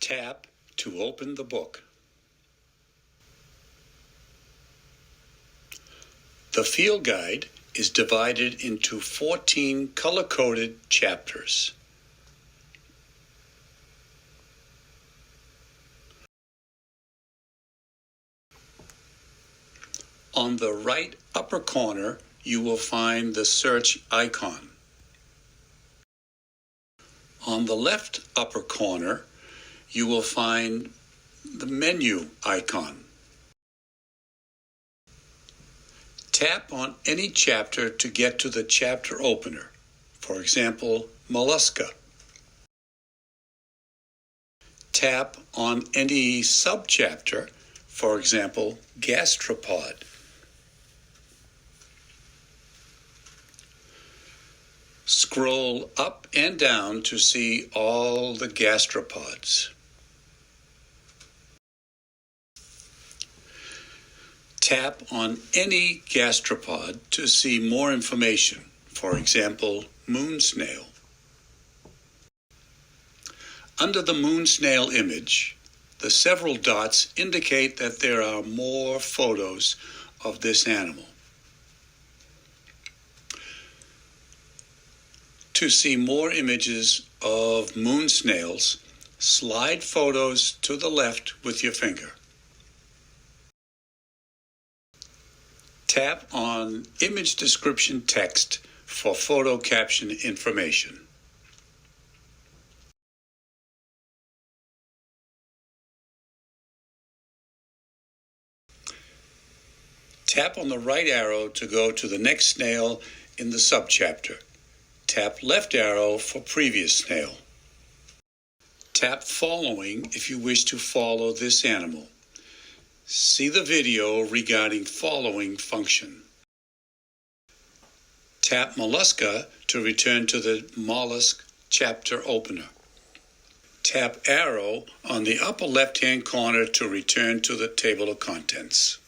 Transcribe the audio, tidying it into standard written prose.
Tap to open the book. The field guide is divided into 14 color-coded chapters. On the right upper corner, you will find the search icon. On the left upper corner, you will find the menu icon. Tap on any chapter to get to the chapter opener. For example, mollusca. Tap on any subchapter, for example, gastropod. Scroll up and down to see all the gastropods. Tap on any gastropod to see more information, for example, moon snail. Under the moon snail image, the several dots indicate that there are more photos of this animal. To see more images of moon snails, slide photos to the left with your finger. Tap on image description text for photo caption information. Tap on the right arrow to go to the next snail in the subchapter. Tap left arrow for previous snail. Tap following if you wish to follow this animal. See the video regarding following function. Tap mollusca to return to the mollusk chapter opener. Tap arrow on the upper left-hand corner to return to the table of contents.